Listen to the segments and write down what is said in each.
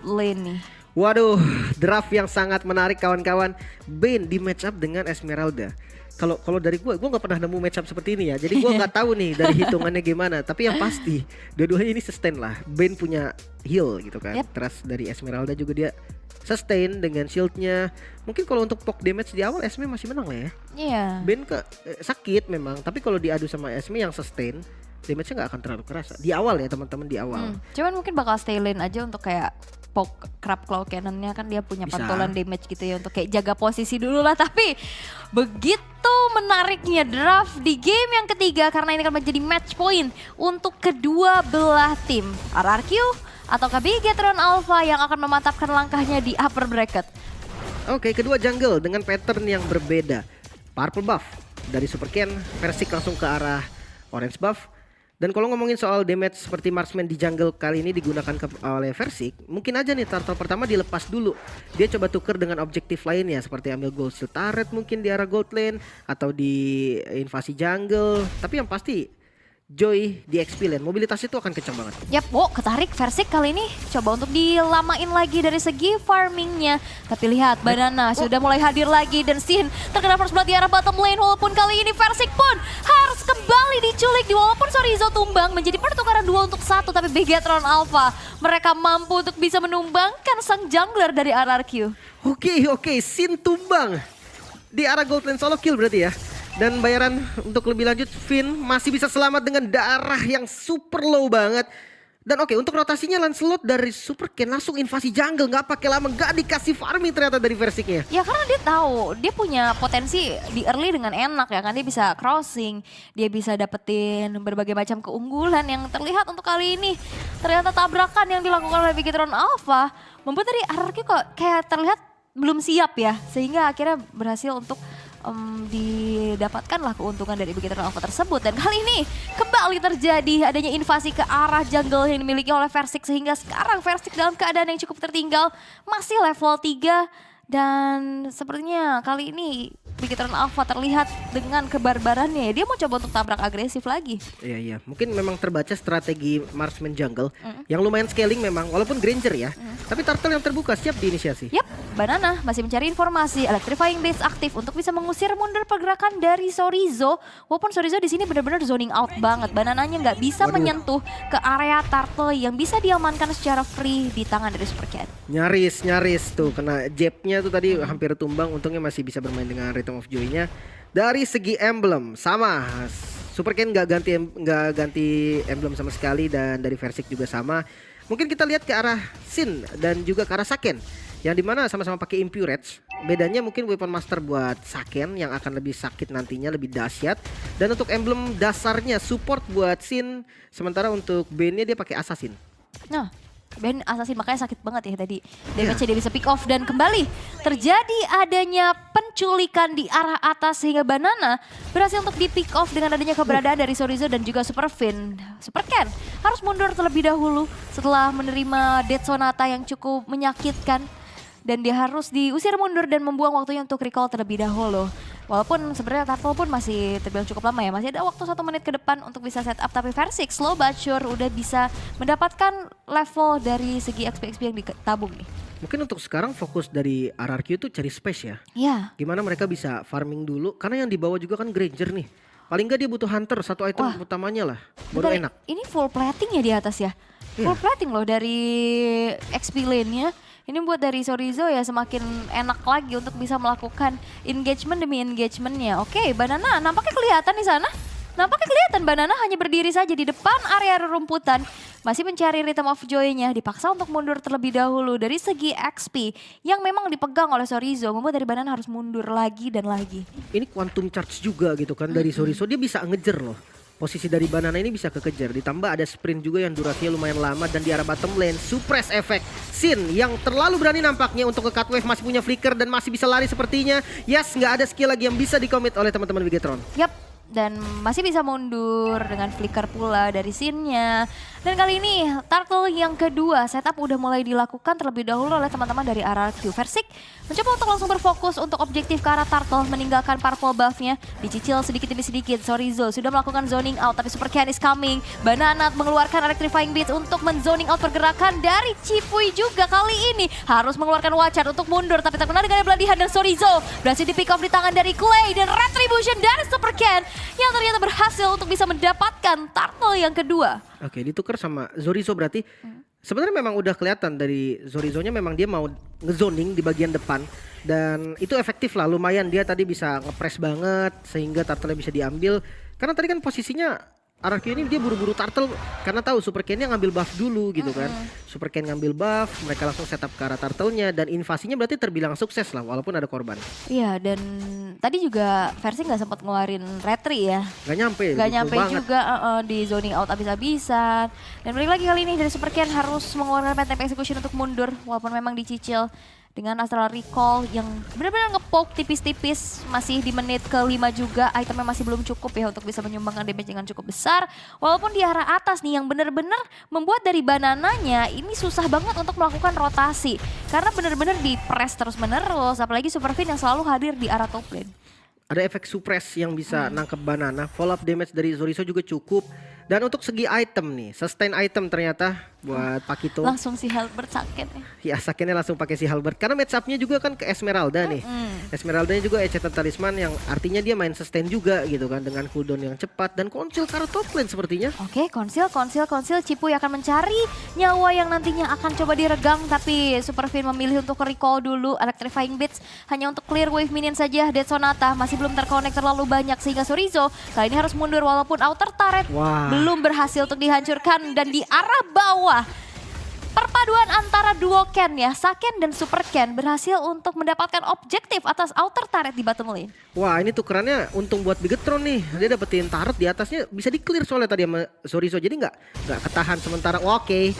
lane nih. Waduh, draft yang sangat menarik kawan-kawan. Bane di match up dengan Esmeralda. Kalau dari gue nggak pernah nemu match up seperti ini ya. Jadi gue nggak tahu nih dari hitungannya gimana. Tapi yang pasti dua-duanya ini sustain lah. Bane punya heal gitu kan. Yep. Terus dari Esmeralda juga dia sustain dengan shieldnya. Mungkin kalau untuk poke damage di awal Esme masih menang lah ya. Iya. Bane sakit memang. Tapi kalau diadu sama Esme yang sustain, damage-nya nggak akan terlalu kerasa. Di awal ya teman-teman, di awal. Cuman mungkin bakal stay lane aja untuk kayak poke crab claw cannon-nya kan dia punya Bisa. pantulan damage gitu ya untuk kayak jaga posisi dulu lah. Tapi begitu menariknya draft di game yang ketiga karena ini akan menjadi match point untuk kedua belah tim. RRQ atau Bigetron Alpha yang akan mematapkan langkahnya di upper bracket. Oke, kedua jungle dengan pattern yang berbeda. Purple buff dari Super Ken, Versik langsung ke arah orange buff. Dan kalau ngomongin soal damage seperti marksman di jungle kali ini digunakan oleh Versik, mungkin aja nih turtle pertama dilepas dulu. Dia coba tuker dengan objektif lainnya seperti ambil gold shield turret mungkin di arah gold lane atau di invasi jungle. Tapi yang pasti Joy di XP lane, mobilitas itu akan kencang banget. Yap, ketarik Versik kali ini coba untuk dilamain lagi dari segi farmingnya. Tapi lihat Banana sudah mulai hadir lagi dan Sin terkena first blood di arah bottom lane. Walaupun kali ini Versik pun harus kembali diculik. Walaupun Sorizo tumbang menjadi pertukaran 2 untuk 1. Tapi Bigetron Alpha mereka mampu untuk bisa menumbangkan sang jungler dari RRQ. Oke, Sin tumbang di arah gold lane, solo kill berarti ya. Dan bayaran untuk lebih lanjut, Finn masih bisa selamat dengan darah yang super low banget. Dan oke, untuk rotasinya Lancelot dari Super Ken langsung invasi jungle, nggak pakai lama, nggak dikasih farming ternyata dari Versiknya. Ya karena dia tahu dia punya potensi di early dengan enak ya kan, dia bisa crossing, dia bisa dapetin berbagai macam keunggulan yang terlihat untuk kali ini. Ternyata tabrakan yang dilakukan oleh Bigetron Alpha membuat dari RRQ kok kayak terlihat belum siap ya, sehingga akhirnya berhasil untuk didapatkanlah keuntungan dari Bigetron Alpha tersebut. Dan kali ini kembali terjadi adanya invasi ke arah jungle yang dimiliki oleh Versik, sehingga sekarang Versik dalam keadaan yang cukup tertinggal, masih level 3. Dan sepertinya kali ini Bigetron Alpha terlihat dengan kebarbarannya. Dia mau coba untuk tabrak agresif lagi. Iya. Mungkin memang terbaca strategi marksman jungle yang lumayan scaling memang, walaupun Granger ya. Tapi turtle yang terbuka siap diinisiasi. Yap, Banana masih mencari informasi electrifying base aktif untuk bisa mengusir mundur pergerakan dari Sorizo. Walaupun Sorizo di sini benar-benar zoning out banget. Banananya nggak bisa menyentuh ke area turtle yang bisa diamankan secara free di tangan dari Super Cat. Nyaris tuh kena jabnya tuh tadi hampir tumbang. Untungnya masih bisa bermain dengan Rhythm of Joy-nya. Dari segi emblem sama, Super Ken nggak ganti emblem sama sekali, dan dari Versik juga sama. Mungkin kita lihat ke arah Sin dan juga ke arah Saken, yang dimana sama-sama pakai Impurage. Bedanya mungkin weapon master buat Saken yang akan lebih sakit nantinya, lebih dahsyat. Dan untuk emblem dasarnya support buat Sin, sementara untuk Bane-nya dia pakai Assassin. Nah, Ben Assassin makanya sakit banget ya tadi. Damage-nya dia bisa pick off dan kembali terjadi adanya penculikan di arah atas sehingga Banana berhasil untuk di pick off dengan adanya keberadaan dari Sorizo dan juga Super Finn. Super Ken harus mundur terlebih dahulu setelah menerima Death Sonata yang cukup menyakitkan. Dan dia harus diusir mundur dan membuang waktunya untuk recall terlebih dahulu. Walaupun sebenarnya Turtle pun masih terbilang cukup lama ya. Masih ada waktu 1 menit ke depan untuk bisa set up. Tapi Versik slow but sure udah bisa mendapatkan level dari segi XP yang ditabung nih. Mungkin untuk sekarang fokus dari RRQ itu cari space ya. Iya. Gimana mereka bisa farming dulu. Karena yang dibawa juga kan Granger nih. Paling nggak dia butuh Hunter, 1 item utamanya lah. Baru enak. Ini full plating ya di atas ya. Full plating loh dari XP lane-nya. Ini buat dari Sorizo ya semakin enak lagi untuk bisa melakukan engagement demi engagementnya. Oke, Banana nampaknya kelihatan di sana. Nampaknya kelihatan Banana hanya berdiri saja di depan area rerumputan. Masih mencari Rhythm of Joy-nya. Dipaksa untuk mundur terlebih dahulu dari segi XP yang memang dipegang oleh Sorizo. Membuat dari Banana harus mundur lagi dan lagi. Ini quantum charge juga gitu kan dari Sorizo. Dia bisa ngejer loh. Posisi dari Banana ini bisa kekejar. Ditambah ada sprint juga yang durasinya lumayan lama. Dan di arah bottom lane, suppress efek Sin yang terlalu berani nampaknya untuk ke cut wave. Masih punya flicker dan masih bisa lari sepertinya. Yes, nggak ada skill lagi yang bisa dikomit oleh teman-teman Bigetron. Yap, dan masih bisa mundur dengan flicker pula dari Sin-nya. Dan kali ini turtle yang kedua setup udah mulai dilakukan terlebih dahulu oleh teman-teman dari RRQ. Versik mencoba untuk langsung berfokus untuk objektif ke arah turtle, meninggalkan purple buff-nya. Dicicil sedikit demi sedikit, Sorizo sudah melakukan zoning out tapi Super Ken is coming. Banana mengeluarkan electrifying beats untuk men-zoning out pergerakan dari Cipuy juga kali ini. Harus mengeluarkan Watcher untuk mundur tapi terkena dengan beladihan dan Sorizo berhasil di pick off di tangan dari Clay dan Retribution dari Super Ken yang ternyata berhasil untuk bisa mendapatkan turtle yang kedua. Oke, ditukar sama Zorizo berarti. Sebenarnya memang udah kelihatan dari Zorizo-nya memang dia mau ngezoning di bagian depan. Dan itu efektif lah, lumayan dia tadi bisa ngepres banget sehingga turtle bisa diambil. Karena tadi kan posisinya RRQ ini dia buru-buru turtle karena tahu Super Ken-nya ngambil buff dulu gitu kan. Super Ken ngambil buff, mereka langsung setup ke arah turtle-nya dan invasinya berarti terbilang sukses lah walaupun ada korban. Iya, dan tadi juga versi nggak sempat ngeluarin retri ya. Gak nyampe juga di zoning out abis-abisan. Dan balik lagi kali ini dari Super Ken harus mengeluarkan Phantom Execution untuk mundur walaupun memang dicicil dengan Astral Recall yang benar-benar ngepoke tipis-tipis. Masih di menit ke-5 juga, itemnya masih belum cukup ya untuk bisa menyumbangkan damage dengan cukup besar. Walaupun di arah atas nih yang benar-benar membuat dari banananya ini susah banget untuk melakukan rotasi. Karena benar-benar di press terus menerus, apalagi Superfin yang selalu hadir di arah top lane. Ada efek suppress yang bisa nangkep banana, follow up damage dari Zorizo juga cukup. Dan untuk segi item nih, sustain item ternyata buat Pakito. Langsung si Halberd sakit ya. Ya sakitnya langsung pakai si Halberd karena match up-nya juga kan ke Esmeralda nih. Esmeraldanya juga Enchanted Talisman yang artinya dia main sustain juga gitu kan dengan cooldown yang cepat dan konsil ke arah top lane sepertinya. Oke, konsil. Cipuy akan mencari nyawa yang nantinya akan coba diregang tapi Superfin memilih untuk recall dulu Electrifying Beats hanya untuk clear wave minion saja. Dead Sonata masih belum terkonek terlalu banyak sehingga Sorizo kali ini harus mundur walaupun outer turret belum berhasil untuk dihancurkan dan di arah bawah. Perpaduan antara duo Ken ya, Saken dan Super Ken berhasil untuk mendapatkan objektif atas outer turret di bottom lane. Wah ini tukerannya untung buat Bigetron nih, dia dapetin turret di atasnya bisa di clear soalnya tadi sama Sorizo jadi nggak ketahan sementara. Oke.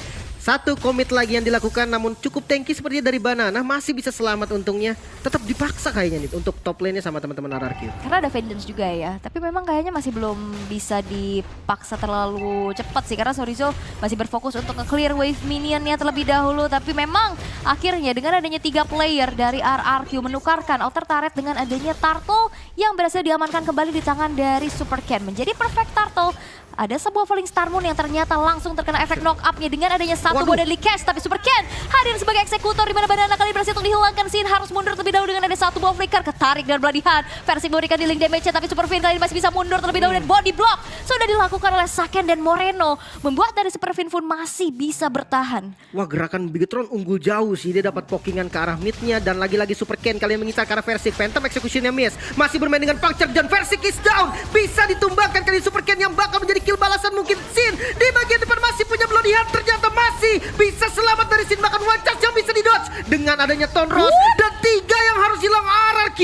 Satu komit lagi yang dilakukan namun cukup tanky sepertinya dari Banana masih bisa selamat untungnya. Tetap dipaksa kayaknya nih untuk top lane-nya sama teman-teman RRQ. Karena ada Vengeance juga ya, tapi memang kayaknya masih belum bisa dipaksa terlalu cepat sih karena Sorizo masih berfokus untuk nge-clear wave minionnya terlebih dahulu. Tapi memang akhirnya dengan adanya 3 player dari RRQ menukarkan outer turret dengan adanya Turtle yang berhasil diamankan kembali di tangan dari Super Ken. Menjadi perfect Turtle. Ada sebuah Falling Star Moon yang ternyata langsung terkena efek knock up-nya dengan adanya satu buah deadly cast. Tapi Super Ken hadir sebagai eksekutor di mana Banana kali berhasil untuk dihilangkan scene. Harus mundur terlebih dahulu dengan ada satu buah flicker. Ketarik dan beladihan. Versi memberikan dealing damage-nya tapi Superfin kali ini masih bisa mundur terlebih dahulu dan body block sudah dilakukan oleh Saken dan Moreno. Membuat dari Superfin pun masih bisa bertahan. Wah gerakan Bigetron unggul jauh sih. Dia dapat pokingan ke arah mid-nya dan lagi-lagi Super Ken kali yang mengincar ke arah Versik. Phantom Execution-nya miss. Masih bermain dengan Puncture dan Versik is down. Bisa ditumbangkan kali Super Ken yang bakal menjadi kill balasan mungkin. Sin di bagian depan masih punya Bloodihan, ternyata masih bisa selamat dari Sin, bahkan one charge yang bisa didodge dengan adanya Tonros dan 3 yang harus hilang RRQ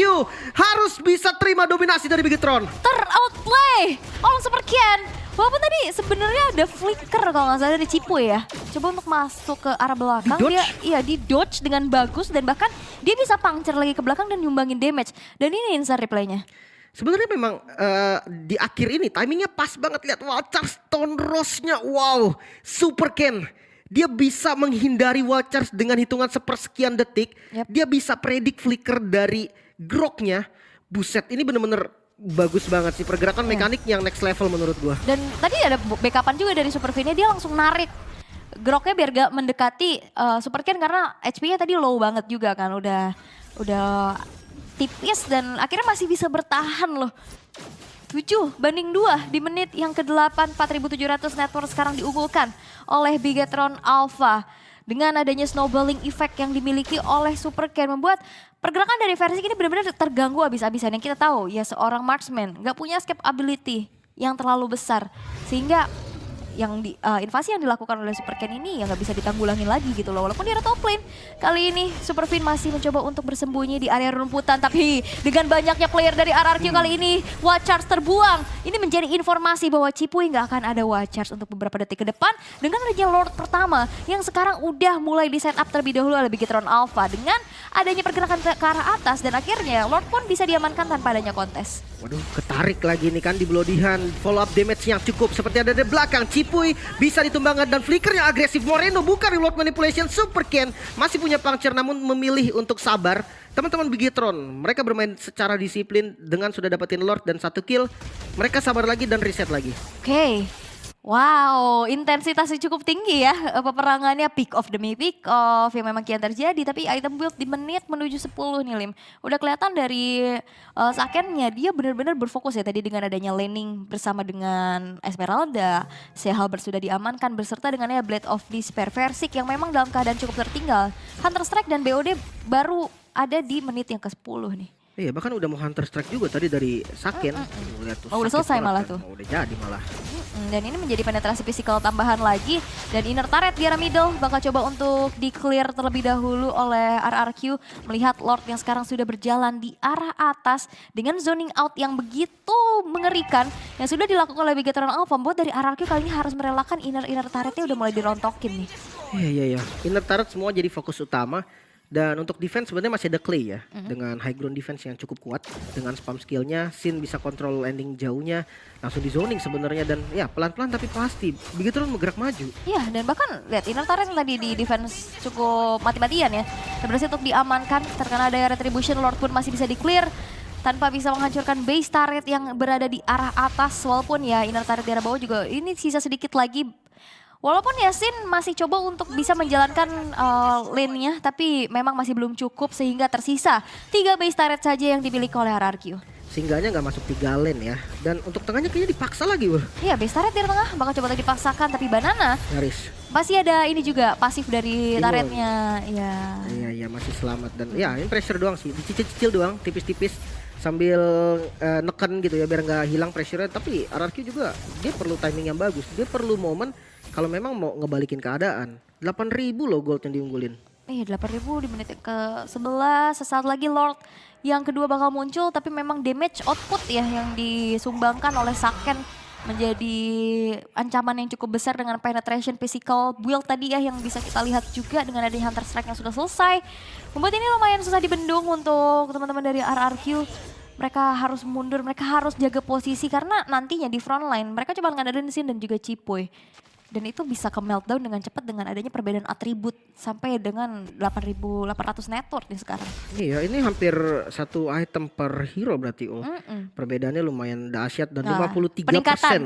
harus bisa terima dominasi dari Bigetron. Ter-outplay oleh Super Ken. Walaupun tadi sebenarnya ada flicker kalau nggak salah dari Cipuy ya. Coba untuk masuk ke arah belakang dia di dodge dengan bagus dan bahkan dia bisa puncture lagi ke belakang dan nyumbangin damage. Dan ini insert replaynya. Sebenarnya memang di akhir ini timingnya pas banget, lihat Watchers Tonrosnya, wow, Super Ken. Dia bisa menghindari Watchers dengan hitungan sepersekian detik. Dia bisa predik flicker dari Groknya. Buset, ini bener-bener bagus banget sih pergerakan mekanik yang next level menurut gua. Dan tadi ada backupan juga dari Superfinnya, dia langsung narik Groknya biar gak mendekati Super Ken karena HP-nya tadi low banget juga kan, udah tipis dan akhirnya masih bisa bertahan loh. 7-2 di menit yang ke-8, 4.700 net worth sekarang diunggulkan oleh Bigetron Alpha. Dengan adanya snowballing effect yang dimiliki oleh Super Ken membuat pergerakan dari versi ini benar-benar terganggu habis-habisan. Yang kita tahu ya seorang marksman gak punya escape ability yang terlalu besar. Sehingga yang invasi yang dilakukan oleh Super Ken ini ya nggak bisa ditanggulangin lagi gitu loh. Walaupun di area top lane kali ini Superfin masih mencoba untuk bersembunyi di area rumputan, tapi dengan banyaknya player dari RRQ kali ini Watchers terbuang. Ini menjadi informasi bahwa Cipuy nggak akan ada Watchers untuk beberapa detik ke depan dengan adanya Lord pertama yang sekarang udah mulai di setup terlebih dahulu oleh Bigetron Alpha dengan adanya pergerakan ke arah atas dan akhirnya Lord pun bisa diamankan tanpa adanya kontes. Waduh, ketarik lagi nih kan di Bloodihan. Follow up damage yang cukup seperti ada di belakang. Cipuy bisa ditumbangkan dan flicker yang agresif. Moreno buka reload manipulation. Super Ken masih punya puncture namun memilih untuk sabar. Teman-teman Bigetron, mereka bermain secara disiplin dengan sudah dapetin Lord dan 1 kill. Mereka sabar lagi dan reset lagi. Oke. Wow, intensitasnya cukup tinggi ya peperangannya, pick off demi pick off yang memang kian terjadi. Tapi item build di menit menuju 10 nih Lim. Udah kelihatan dari Sakennya dia benar-benar berfokus ya tadi dengan adanya laning bersama dengan Esmeralda. Halberd sudah diamankan berserta dengannya Blade of Despair. Versik yang memang dalam keadaan cukup tertinggal. Hunter Strike dan BOD baru ada di menit yang ke-10 nih. Iya, bahkan udah mau Hunter Strike juga tadi dari Saken. Lihat tuh, udah selesai malah tuh. Udah jadi malah. Dan ini menjadi penetrasi fisikal tambahan lagi. Dan inner turret di arah middle bakal coba untuk di-clear terlebih dahulu oleh RRQ. Melihat Lord yang sekarang sudah berjalan di arah atas dengan zoning out yang begitu mengerikan. Yang sudah dilakukan oleh Bigetron Alpha. Membuat dari RRQ kali ini harus merelakan inner turretnya udah mulai dirontokin nih. Iya. Inner turret semua jadi fokus utama. Dan untuk defense sebenarnya masih ada Clay ya. Dengan high ground defense yang cukup kuat. Dengan spam skillnya, Sin bisa kontrol landing jauhnya. Langsung di zoning sebenarnya. Dan ya pelan-pelan tapi pasti. Begitu bergerak maju. Iya, dan bahkan lihat inner turret yang tadi di defense cukup mati-matian ya. Dan berhasil untuk diamankan. Terkena ada retribution, Lord pun masih bisa di-clear. Tanpa bisa menghancurkan base turret yang berada di arah atas. Walaupun ya inner turret di arah bawah juga ini sisa sedikit lagi. Walaupun Yasin masih coba untuk bisa menjalankan lane-nya, tapi memang masih belum cukup sehingga tersisa 3 base turret saja yang dimiliki oleh RRQ. Singgahnya nggak masuk 3 lane ya. Dan untuk tengahnya kayaknya dipaksa lagi. Iya, base turret di tengah bakal coba lagi dipaksakan, tapi Banana Nyaris. masih ada ini juga pasif dari Timur. turretnya. Iya masih selamat. Dan ya ini pressure doang sih, dicicil-cicil doang, tipis-tipis. Sambil neken gitu ya biar nggak hilang pressure-nya. Tapi RRQ juga dia perlu timing yang bagus. Dia perlu momen kalau memang mau ngebalikin keadaan. 8.000 loh gold yang diunggulin. Iya, 8.000 di menit ke-11. Sesaat lagi Lord yang kedua bakal muncul. Tapi memang damage output ya yang disumbangkan oleh Saken menjadi ancaman yang cukup besar dengan penetration physical build tadi ya yang bisa kita lihat juga dengan adanya Hunter Strike yang sudah selesai. Membuat ini lumayan susah dibendung untuk teman-teman dari RRQ. Mereka harus mundur, mereka harus jaga posisi karena nantinya di front line mereka coba ngadain Sin dan juga Cipuy. Dan itu bisa ke meltdown dengan cepat dengan adanya perbedaan atribut sampai dengan 8.800 network nih sekarang. Iya, ini hampir 1 item per hero berarti. Perbedaannya lumayan dahsyat dan 53%.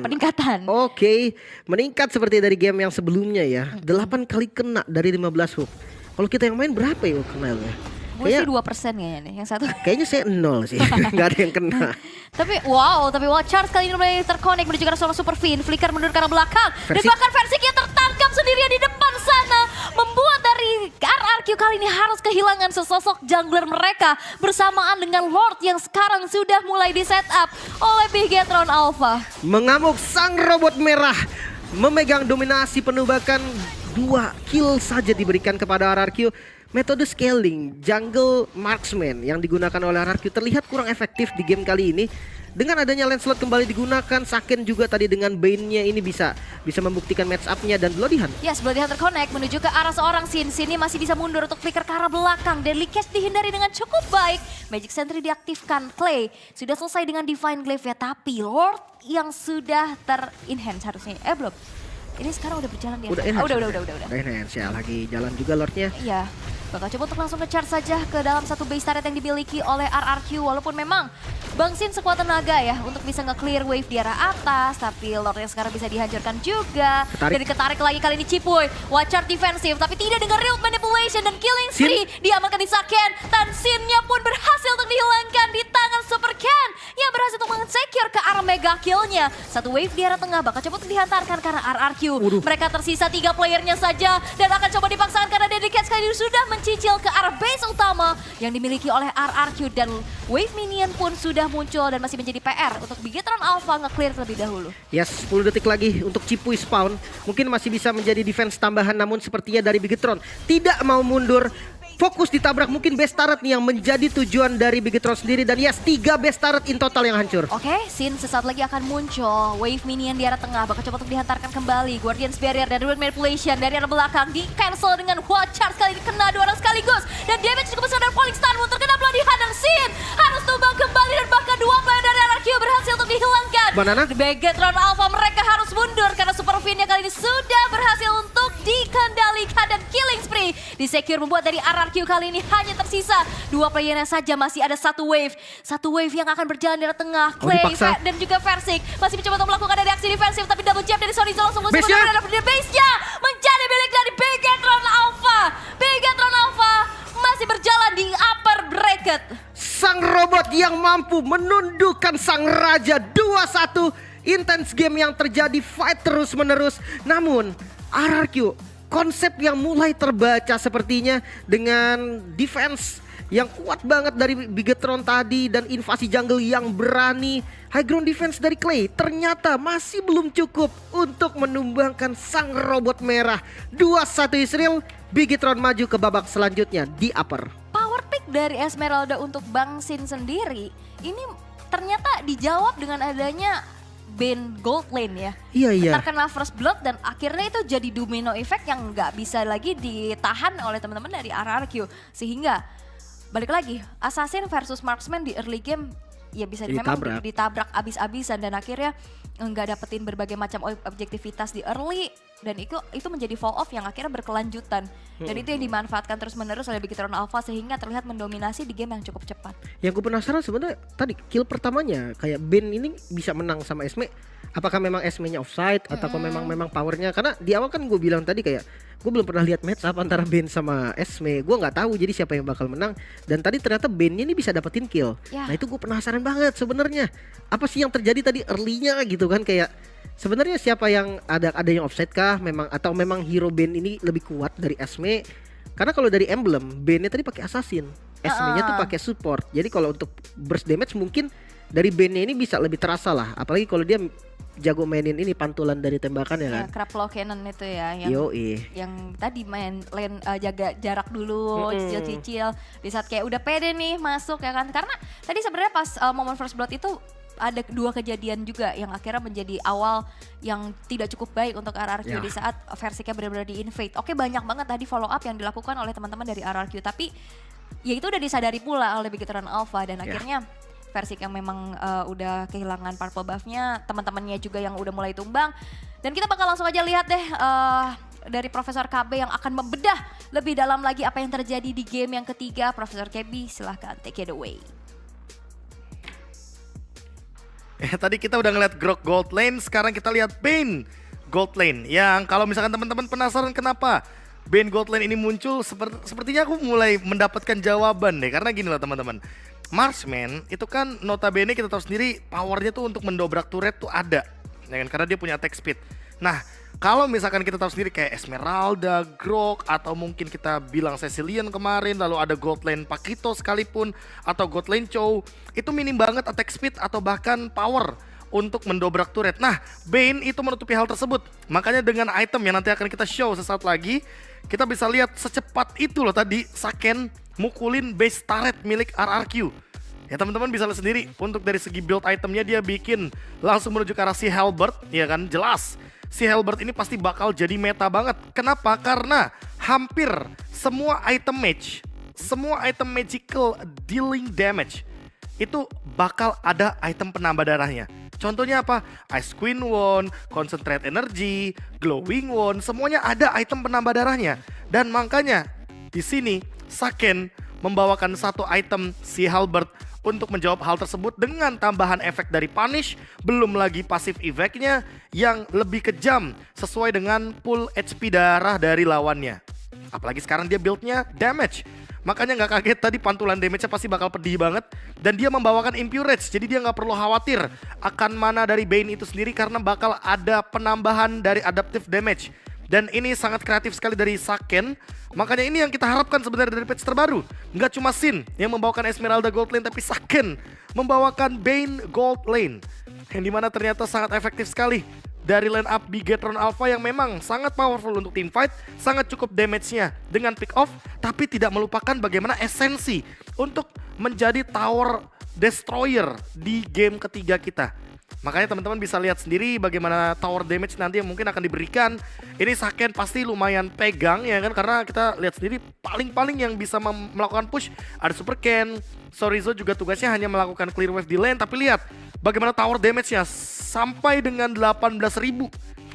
Peningkatan. Oke, meningkat seperti dari game yang sebelumnya ya. 8 kali kena dari 15 hook. Kalau kita yang main berapa ya kena ya? Gue sih 2% kayaknya nih, yang satu. Kayaknya saya 0 sih, nggak ada yang kena. Tapi Charles kali ini mulai terkonek menuju ke arah Super Fin. Flicker mundur ke arah belakang. Dan Versik. bahkan Versik yang tertangkap sendirian di depan sana. Membuat dari RRQ kali ini harus kehilangan sesosok jungler mereka. Bersamaan dengan Lord yang sekarang sudah mulai di setup oleh Bigetron Alpha. Mengamuk sang robot merah. Memegang dominasi penuh bahkan 2 kill saja diberikan kepada RRQ. Metode scaling jungle marksman yang digunakan oleh RRQ terlihat kurang efektif di game kali ini. Dengan adanya Lancelot kembali digunakan, Saken juga tadi dengan Bane-nya ini bisa membuktikan match up-nya dan Bloodihan. Yes, Bloodihan terconnect menuju ke arah seorang Sin. Sin ini masih bisa mundur untuk flicker ke arah belakang. Deadly Catch dihindari dengan cukup baik. Magic Sentry diaktifkan. Clay sudah selesai dengan Divine Glaive ya, tapi Lord yang sudah ter-enhance harusnya. Belum. Ini sekarang udah berjalan dia. Udah enhance. Udah. Udah enhance ya, lagi jalan juga Lordnya. Iya. Bakal coba untuk langsung nge-charge saja ke dalam satu base turret yang dimiliki oleh RRQ. Walaupun memang Bang Sin sekuat tenaga ya untuk bisa nge-clear wave di arah atas. Tapi Lord yang sekarang bisa dihancurkan juga. Dan diketarik lagi kali ini Cipuy. Watch out defensif tapi tidak dengan real manipulation dan killing spree. Diamankan di Saken. Dan Sin-nya pun berhasil untuk dihilangkan di tangan Super Ken. Yang berhasil untuk meng-secure ke arah mega kill-nya. Satu wave di arah tengah bakal coba untuk dihantarkan karena RRQ. Mereka tersisa 3 playernya saja. Dan akan coba dipaksakan karena Deadly Catch kali ini sudah mencicil ke arah base utama yang dimiliki oleh RRQ. Dan wave minion pun sudah muncul dan masih menjadi PR untuk Bigetron Alpha nge-clear terlebih dahulu. Yes, 10 detik lagi untuk Cipuy spawn. Mungkin masih bisa menjadi defense tambahan namun sepertinya dari Bigetron tidak mau mundur. Fokus ditabrak mungkin base turret nih yang menjadi tujuan dari Bigetron sendiri. Dan yes, 3 base turret in total yang hancur. Oke, Sin sesaat lagi akan muncul. Wave minion di arah tengah bakal coba untuk dihantarkan kembali. Guardian's Barrier dan Ruin Manipulation dari arah belakang di cancel dengan Wild Charge kali ini kena 2 orang sekaligus. Dan damage cukup besar dari Falling Star terkena Bloodihan dan Sin harus tumbang kembali dan bahkan 2 player dari RRQ Banana. Begetron Alpha mereka harus mundur karena Super Fin-nya kali ini sudah berhasil untuk dikendalikan dan killing spree. Di secure membuat dari RRQ kali ini hanya tersisa 2 playernya saja, masih ada satu wave. Satu wave yang akan berjalan dari tengah. Clay dipaksa. dan juga Versik masih mencoba untuk melakukan reaksi defensif, tapi double jab dari Sonizo langsung musuh Base-nya. base-nya menjadi milik dari Begetron Alpha. Begetron Alpha masih berjalan di upper bracket. Sang robot yang mampu menundukkan sang raja 2-1. Intense game yang terjadi, fight terus menerus. Namun RRQ konsep yang mulai terbaca sepertinya dengan defense yang kuat banget dari Bigetron tadi dan invasi jungle yang berani. High ground defense dari Clay ternyata masih belum cukup untuk menumbangkan sang robot merah. 2-1 Israel, Bigetron maju ke babak selanjutnya di upper. Power pick dari Esmeralda untuk Bang Sin sendiri ini ternyata dijawab dengan adanya Bane Gold Lane ya. Iya. Terkena first blood dan akhirnya itu jadi domino effect yang nggak bisa lagi ditahan oleh teman-teman dari RRQ. Sehingga balik lagi, Assassin versus Marksman di early game ya bisa memang ditabrak abis-abisan dan akhirnya nggak dapetin berbagai macam objektivitas di early dan itu menjadi fall off yang akhirnya berkelanjutan dan itu yang dimanfaatkan terus-menerus oleh Bigetron Alpha sehingga terlihat mendominasi di game yang cukup cepat. Yang gue penasaran sebenarnya tadi kill pertamanya kayak Ben ini bisa menang sama Esme. Apakah memang Esme-nya offside atau memang powernya? Karena di awal kan gue bilang tadi kayak gue belum pernah lihat match up antara Ben sama Esme. Gue nggak tahu jadi siapa yang bakal menang. Dan tadi ternyata Ben-nya ini bisa dapetin kill. Ya. Nah itu gue penasaran banget sebenarnya. Apa sih yang terjadi tadi early-nya gitu kan kayak sebenarnya siapa yang ada yang offside kah? Atau memang hero Ben ini lebih kuat dari Esme? Karena kalau dari emblem Ben-nya tadi pakai assassin, Esme-nya tuh pakai support. Jadi kalau untuk burst damage mungkin dari Ben-nya ini bisa lebih terasa lah. Apalagi kalau dia jago mainin ini pantulan dari tembakan ya kan. Ya, crab claw cannon itu ya yang tadi main lane jaga jarak dulu, cicil-cicil di saat kayak udah pede nih masuk ya kan. Karena tadi sebenarnya pas momen first blood itu ada 2 kejadian juga yang akhirnya menjadi awal yang tidak cukup baik untuk RRQ di saat Versiknya benar-benar di-invade. Oke, banyak banget tadi follow up yang dilakukan oleh teman-teman dari RRQ, tapi ya itu udah disadari pula oleh Bigetron Alpha dan akhirnya Versik yang memang udah kehilangan purple buff-nya, teman-temannya juga yang udah mulai tumbang. Dan kita bakal langsung aja lihat deh dari Profesor KB yang akan membedah lebih dalam lagi apa yang terjadi di game yang ketiga. Profesor KB silahkan take it away. Tadi kita udah ngeliat Grok Gold Lane, sekarang kita lihat Bane Gold Lane. Yang kalau misalkan teman-teman penasaran kenapa Bane Gold Lane ini muncul, sepertinya aku mulai mendapatkan jawaban deh. Karena gini loh teman-teman, Marksman itu kan notabene kita tahu sendiri powernya tuh untuk mendobrak turret tuh ada, ya kan? Karena dia punya attack speed. Nah, kalau misalkan kita tahu sendiri kayak Esmeralda, Grok, atau mungkin kita bilang Cecilian kemarin, lalu ada Gold Lane Pakito sekalipun, atau Gold Lane Chow, itu minim banget attack speed atau bahkan power untuk mendobrak turret. Nah, Bane itu menutupi hal tersebut. Makanya dengan item yang nanti akan kita show sesaat lagi, kita bisa lihat secepat itu loh tadi Saken mukulin base turret milik RRQ. Ya teman-teman bisa lihat sendiri, untuk dari segi build itemnya dia bikin langsung menuju ke arah si Halberd, ya kan, jelas si Halberd ini pasti bakal jadi meta banget. Kenapa? Karena hampir semua item match, semua item magical dealing damage itu bakal ada item penambah darahnya. Contohnya apa? Ice Queen Wand, Concentrate Energy, Glowing Wand, semuanya ada item penambah darahnya. Dan makanya di sini Saken membawakan satu item si Halberd untuk menjawab hal tersebut dengan tambahan efek dari Punish, belum lagi pasif efeknya yang lebih kejam sesuai dengan full HP darah dari lawannya. Apalagi sekarang dia buildnya damage. Makanya nggak kaget tadi pantulan damage-nya pasti bakal pedih banget. Dan dia membawakan Impure Rage, jadi dia nggak perlu khawatir akan mana dari Bane itu sendiri karena bakal ada penambahan dari adaptive damage. Dan ini sangat kreatif sekali dari Saken. Makanya ini yang kita harapkan sebenarnya dari patch terbaru. Nggak cuma Sin yang membawakan Esmeralda Gold Lane, tapi Saken membawakan Bane Gold Lane. Yang dimana ternyata sangat efektif sekali dari line up Bigetron Alpha yang memang sangat powerful untuk team fight, sangat cukup damage-nya dengan pick off, tapi tidak melupakan bagaimana esensi untuk menjadi tower destroyer di game ketiga kita. Makanya teman-teman bisa lihat sendiri bagaimana tower damage nanti yang mungkin akan diberikan. Ini Saken pasti lumayan pegang ya kan, karena kita lihat sendiri paling-paling yang bisa melakukan push ada Super Ken. Sorizo juga tugasnya hanya melakukan clear wave di lane, tapi lihat bagaimana tower damage-nya sampai dengan 18.000.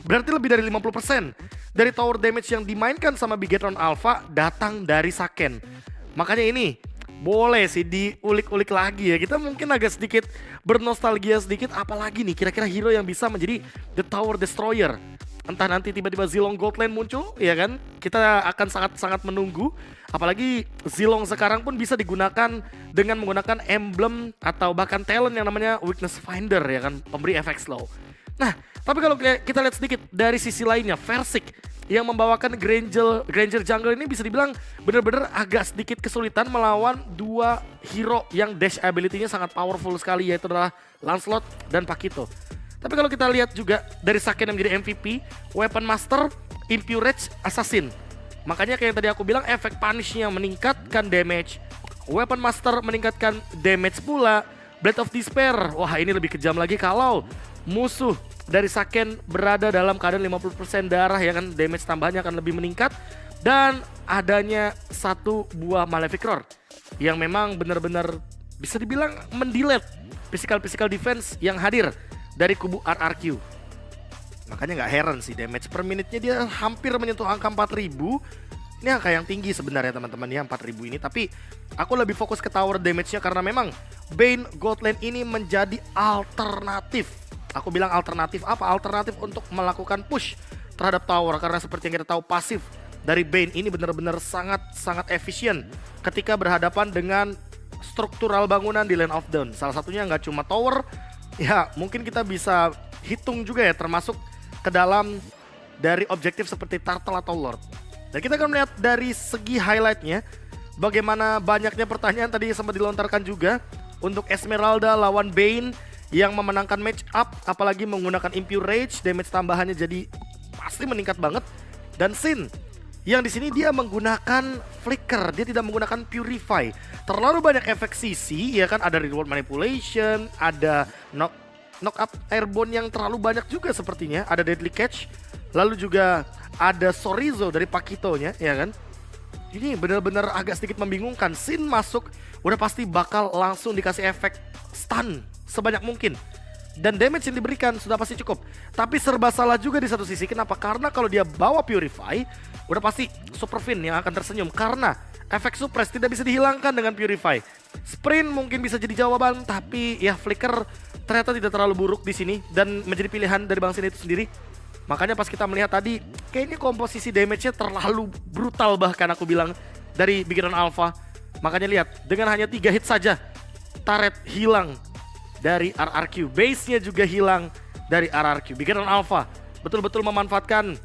Berarti lebih dari 50% dari tower damage yang dimainkan sama Bigetron Alpha datang dari Saken. Makanya ini boleh sih diulik-ulik lagi ya. Kita mungkin agak sedikit bernostalgia sedikit, apalagi nih kira-kira hero yang bisa menjadi The Tower Destroyer. Entah nanti tiba-tiba Zilong Gold Lane muncul, ya kan? Kita akan sangat-sangat menunggu. Apalagi Zilong sekarang pun bisa digunakan dengan menggunakan emblem atau bahkan talent yang namanya Weakness Finder, ya kan? Pemberi efek slow. Nah, tapi kalau kita lihat sedikit dari sisi lainnya, Versik yang membawakan Granger Jungle ini bisa dibilang benar-benar agak sedikit kesulitan melawan dua hero yang dash ability-nya sangat powerful sekali, yaitu adalah Lancelot dan Pakito. Tapi kalau kita lihat juga dari Saken yang menjadi MVP, Weapon Master, Impurage, Assassin. Makanya kayak yang tadi aku bilang, efek punish-nya meningkatkan damage, Weapon Master meningkatkan damage pula, Blade of Despair, wah ini lebih kejam lagi kalau musuh dari Saken berada dalam keadaan 50% darah, ya kan, damage tambahannya akan lebih meningkat. Dan adanya satu buah Malefic Roar yang memang benar-benar bisa dibilang mendelete physical defense yang hadir dari kubu RRQ. Makanya nggak heran sih damage per menitnya dia hampir menyentuh angka 4000. Ini angka yang tinggi sebenarnya teman-teman ya, 4000 ini. Tapi aku lebih fokus ke tower damage-nya karena memang Bane Gold Lane ini menjadi alternatif. Aku bilang alternatif apa? Alternatif untuk melakukan push terhadap tower. Karena seperti yang kita tahu, pasif dari Bane ini benar-benar sangat efisien ketika berhadapan dengan struktural bangunan di Land of Dawn. Salah satunya nggak cuma tower, ya mungkin kita bisa hitung juga ya, termasuk ke dalam dari objektif seperti Turtle atau Lord. Dan kita akan melihat dari segi highlightnya, bagaimana banyaknya pertanyaan tadi sempat dilontarkan juga untuk Esmeralda lawan Bane yang memenangkan match up, apalagi menggunakan Impure Rage, damage tambahannya jadi pasti meningkat banget. Dan Sin yang di sini dia menggunakan Flicker, dia tidak menggunakan Purify. Terlalu banyak efek CC, ya kan, ada Reward Manipulation, ada knock up airborne yang terlalu banyak juga sepertinya, ada Deadly Catch, lalu juga ada Sorizo dari Pakito-nya, ya kan. Ini benar-benar agak sedikit membingungkan. Sin masuk udah pasti bakal langsung dikasih efek stun sebanyak mungkin, dan damage yang diberikan sudah pasti cukup. Tapi serba salah juga di satu sisi. Kenapa? Karena kalau dia bawa Purify, udah pasti Super Fin yang akan tersenyum karena efek suppress tidak bisa dihilangkan dengan Purify. Sprint mungkin bisa jadi jawaban, tapi ya Flicker ternyata tidak terlalu buruk di sini dan menjadi pilihan dari Bang Sin itu sendiri. Makanya pas kita melihat tadi, kayaknya komposisi damage-nya terlalu brutal, bahkan aku bilang, dari Bigetron Alpha. Makanya lihat, dengan hanya 3 hit saja, turret hilang dari RRQ, base-nya juga hilang dari RRQ. Bigetron Alpha betul-betul memanfaatkan